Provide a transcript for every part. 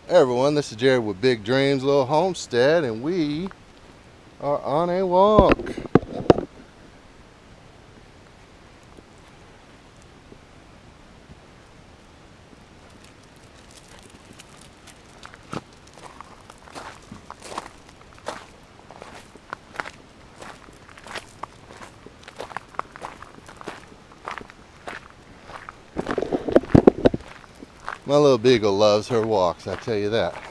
Hey everyone, this is Jared with Big Dreams Little Homestead, and we are on a walk. My little beagle loves her walks, I tell you that.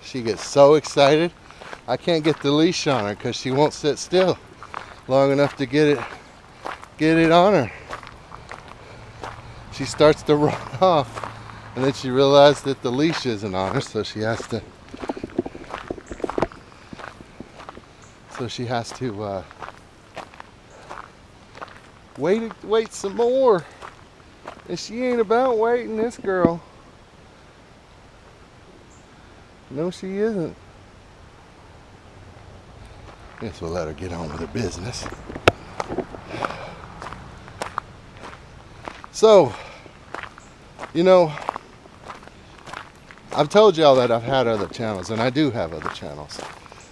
She gets so excited, I can't get the leash on her because she won't sit still long enough to get it on her. She starts to run off, and then she realizes that the leash isn't on her, so she has to wait some more. And she ain't about waiting, this girl. No, she isn't. Guess we'll let her get on with her business. So, I've told y'all that I've had other channels, and I do have other channels.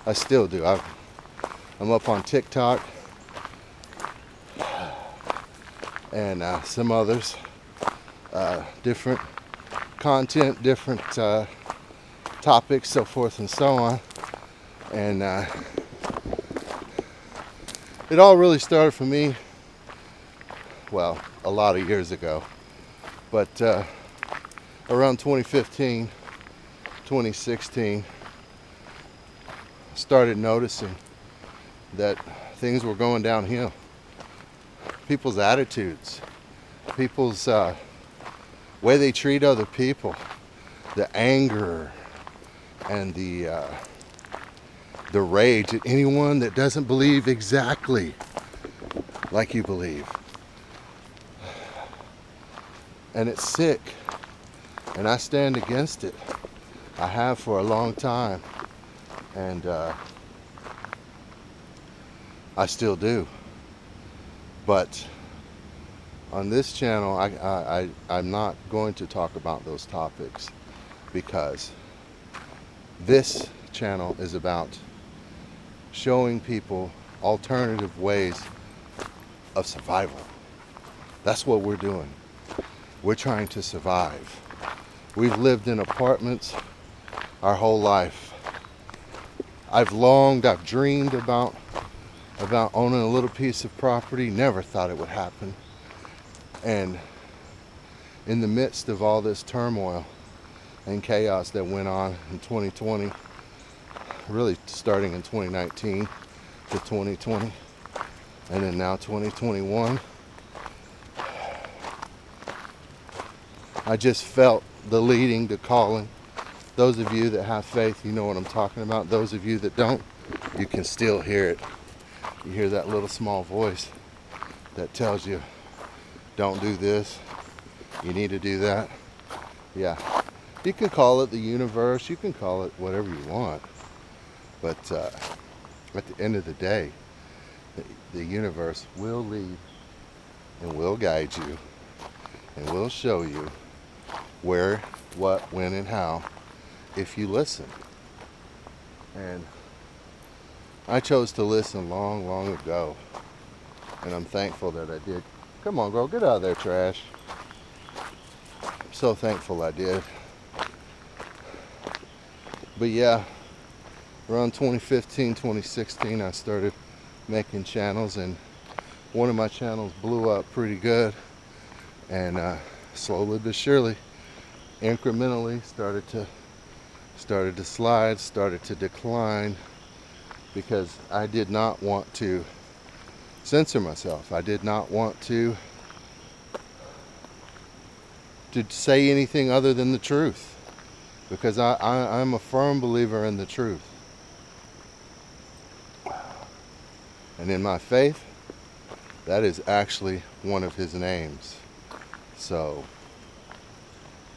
I still do. I'm up on TikTok and some others. Different content, different topics, so forth and so on. And it all really started for me, well, a lot of years ago. But around 2015, 2016, I started noticing that things were going downhill. People's attitudes, people's way they treat other people, the anger and the rage at anyone that doesn't believe exactly like you believe. And it's sick, and I stand against it. I have for a long time, and I still do. But on this channel, I'm not going to talk about those topics, because this channel is about showing people alternative ways of survival. That's what we're doing. We're trying to survive. We've lived in apartments our whole life. I've dreamed about owning a little piece of property. Never thought it would happen. And in the midst of all this turmoil and chaos that went on in 2020, really starting in 2019 to 2020, and then now 2021, I just felt the leading, the calling. Those of you that have faith, you know what I'm talking about. Those of you that don't, you can still hear it. You hear that little small voice that tells you, don't do this, you need to do that. Yeah, you can call it the universe, you can call it whatever you want, but at the end of the day, the universe will lead and will guide you and will show you where, what, when, and how, if you listen. And I chose to listen long ago, and I'm thankful that I did. Come on, girl, get out of there, trash. I'm so thankful I did. But yeah, around 2015, 2016, I started making channels, and one of my channels blew up pretty good, and slowly but surely, incrementally started to slide, started to decline, because I did not want to censor myself. I did not want to say anything other than the truth, because I'm a firm believer in the truth. And in my faith, that is actually one of his names. So,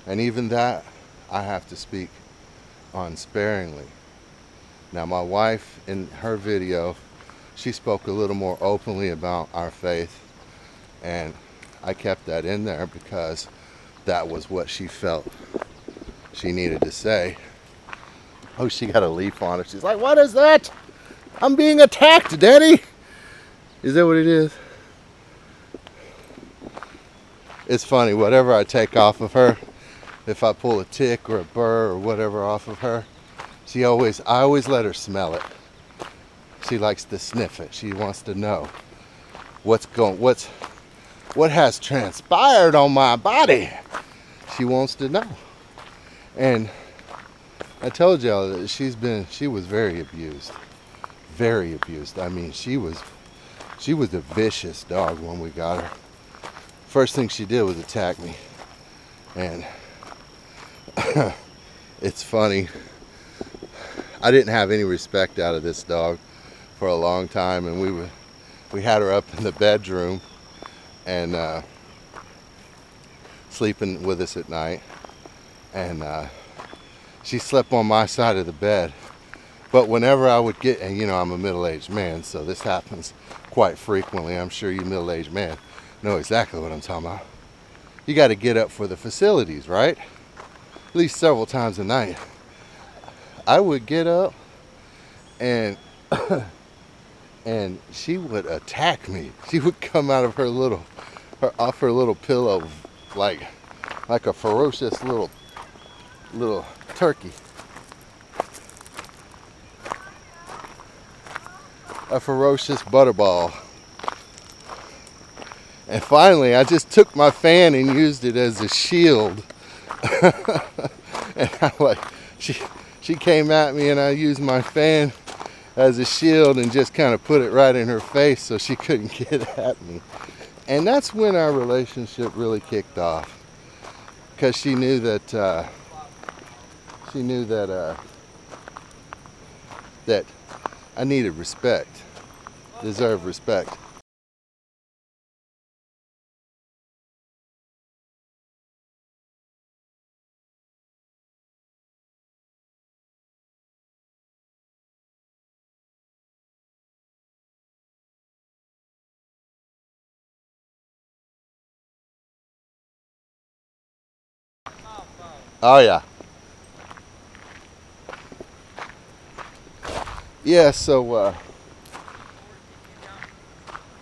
and even that, I have to speak on sparingly. Now, my wife, in her video, she spoke a little more openly about our faith, and I kept that in there because that was what she felt she needed to say. Oh, she got a leaf on her. She's like, what is that? I'm being attacked, Daddy. Is that what it is? It's funny, whatever I take off of her, if I pull a tick or a burr or whatever off of her, I always let her smell it. She likes to sniff it. She wants to know what has transpired on my body. She wants to know. And I told y'all that she was very abused. Very abused. I mean, she was a vicious dog when we got her. First thing she did was attack me. And it's funny. I didn't have any respect out of this dog for a long time, and we had her up in the bedroom and sleeping with us at night, and she slept on my side of the bed. But whenever I would get, and you know, I'm a middle-aged man, so this happens quite frequently. I'm sure you middle-aged men know exactly what I'm talking about. You got to get up for the facilities, right? At least several times a night. I would get up and and she would attack me. She would come out of off her little pillow like a ferocious little turkey. A ferocious butterball. And finally, I just took my fan and used it as a shield. And she came at me, and I used my fan as a shield and just kind of put it right in her face so she couldn't get at me. And that's when our relationship really kicked off, because she knew that that I needed respect, deserved respect. Oh yeah. Yeah, so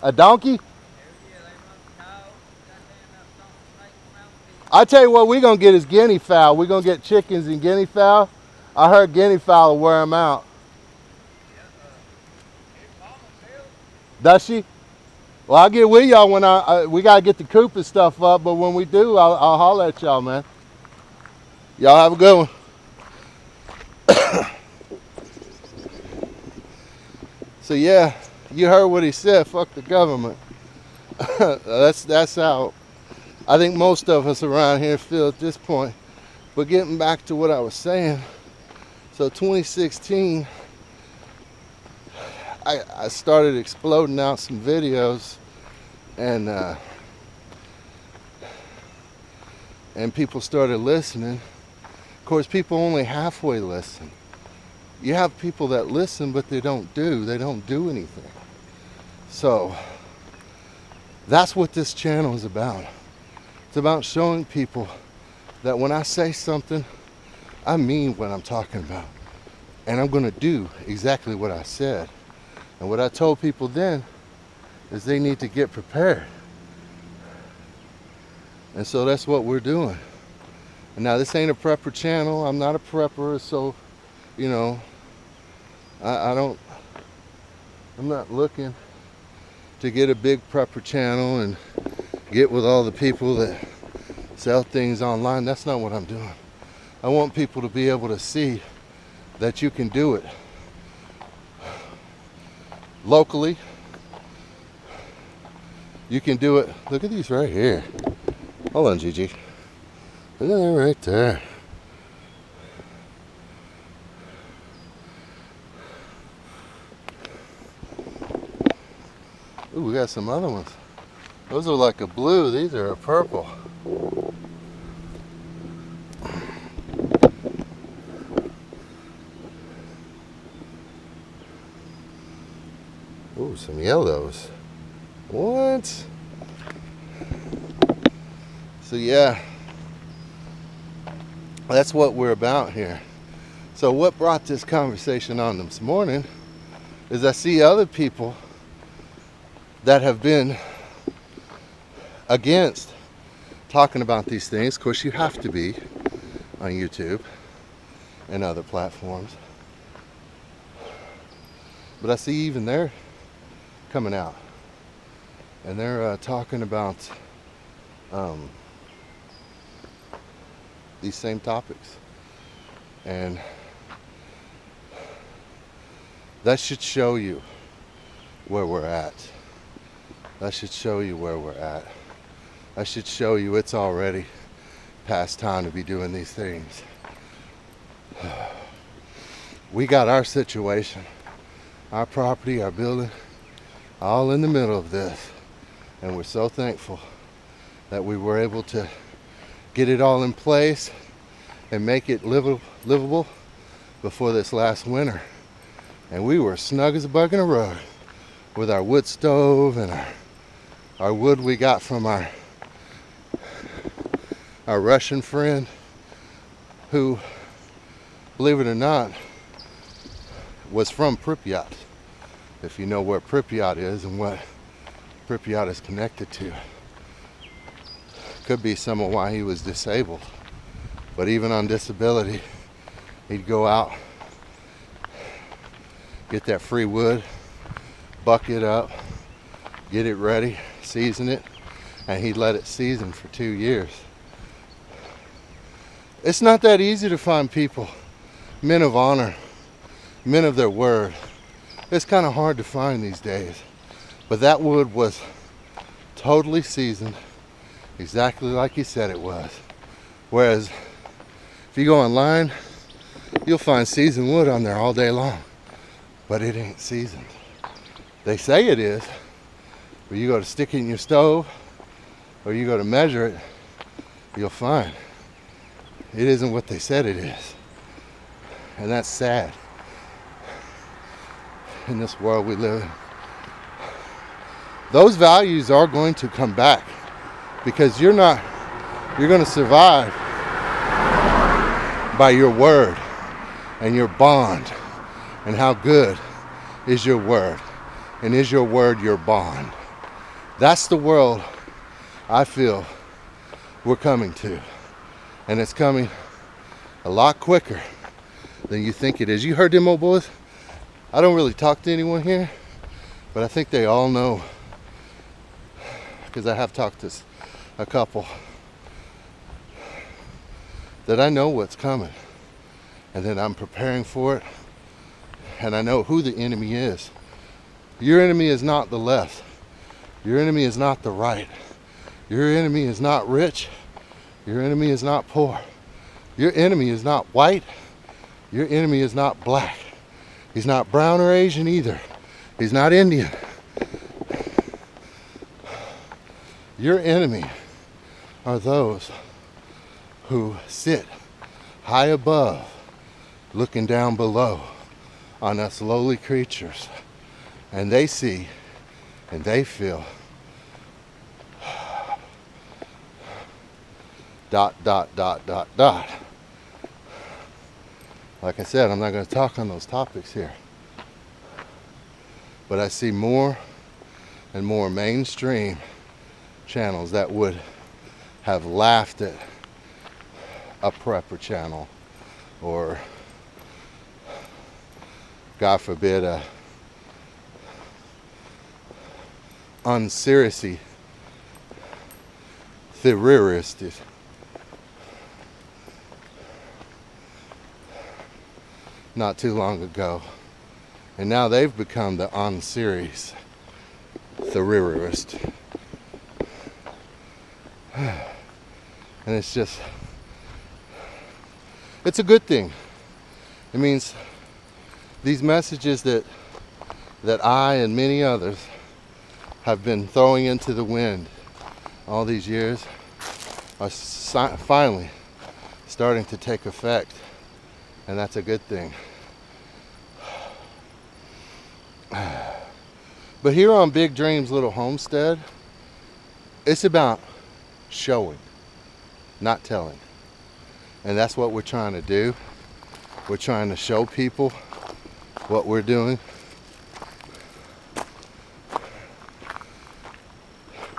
a donkey? I tell you what, we're going to get is guinea fowl. We're going to get chickens and guinea fowl. I heard guinea fowl will wear them out. Does she? Well, I'll get with y'all when we got to get the coop and stuff up, but when we do, I'll holler at y'all, man. Y'all have a good one. So yeah, you heard what he said, fuck the government. That's how I think most of us around here feel at this point. But getting back to what I was saying, so 2016, I started exploding out some videos, and people started listening. Of course, people only halfway listen. You have people that listen, but they don't do anything. So that's what this channel is about. It's about showing people that when I say something, I mean what I'm talking about. And I'm gonna do exactly what I said. And what I told people then is they need to get prepared. And so that's what we're doing. And now this ain't a prepper channel. I'm not a prepper, so, you know, I'm not looking to get a big prepper channel and get with all the people that sell things online. That's not what I'm doing. I want people to be able to see that you can do it locally. You can do it. Look at these right here. Hold on, Gigi. Look at that right there. Ooh, we got some other ones. Those are like a blue. These are a purple. Ooh, some yellows. What? So yeah, That's what we're about here. So what brought this conversation on this morning is I see other people that have been against talking about these things. Of course, you have to be on YouTube and other platforms. But I see even they're coming out and they're talking about these same topics. And that should show you where we're at. That should show you where we're at. That should show you it's already past time to be doing these things. We got our situation, our property, our building, all in the middle of this. And we're so thankful that we were able to get it all in place and make it livable before this last winter. And we were snug as a bug in a rug with our wood stove and our wood we got from our Russian friend who, believe it or not, was from Pripyat. If you know where Pripyat is and what Pripyat is connected to. Could be some of why he was disabled. But even on disability, he'd go out, get that free wood, buck it up, get it ready, season it, and he'd let it season for 2 years. It's not that easy to find people, men of honor, men of their word. It's kind of hard to find these days. But that wood was totally seasoned, exactly like he said it was. Whereas, if you go online, you'll find seasoned wood on there all day long. But it ain't seasoned. They say it is, but you go to stick it in your stove, or you go to measure it, you'll find it isn't what they said it is. And that's sad in this world we live in. Those values are going to come back because you're going to survive by your word and your bond. And how good is your word? And is your word your bond? That's the world I feel we're coming to. And it's coming a lot quicker than you think it is. You heard them old boys? I don't really talk to anyone here, but I think they all know, because I have talked to a couple, that I know what's coming and that I'm preparing for it, and I know who the enemy is. Your enemy is not the left. Your enemy is not the right. Your enemy is not rich. Your enemy is not poor. Your enemy is not white. Your enemy is not black. He's not brown or Asian either. He's not Indian. Your enemy are those who sit high above, looking down below on us lowly creatures. And they see and they feel ... Like I said, I'm not going to talk on those topics here. But I see more and more mainstream channels that would have laughed at a prepper channel, or God forbid a unserious theorist not too long ago, and now they've become the unserious theorist. And it's just, it's a good thing. It means these messages that I and many others have been throwing into the wind all these years are finally starting to take effect, and that's a good thing. But here on Big Dreams Little Homestead, it's about showing, not telling. And that's what we're trying to do. We're trying to show people what we're doing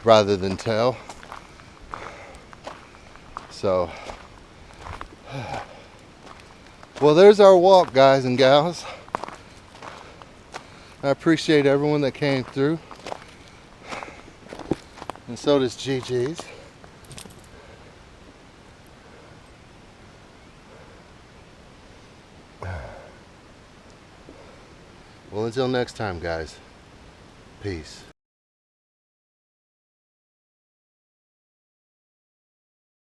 rather than tell. So, well, there's our walk, guys and gals. I appreciate everyone that came through. And so does Gigi's. Well, until next time, guys. Peace.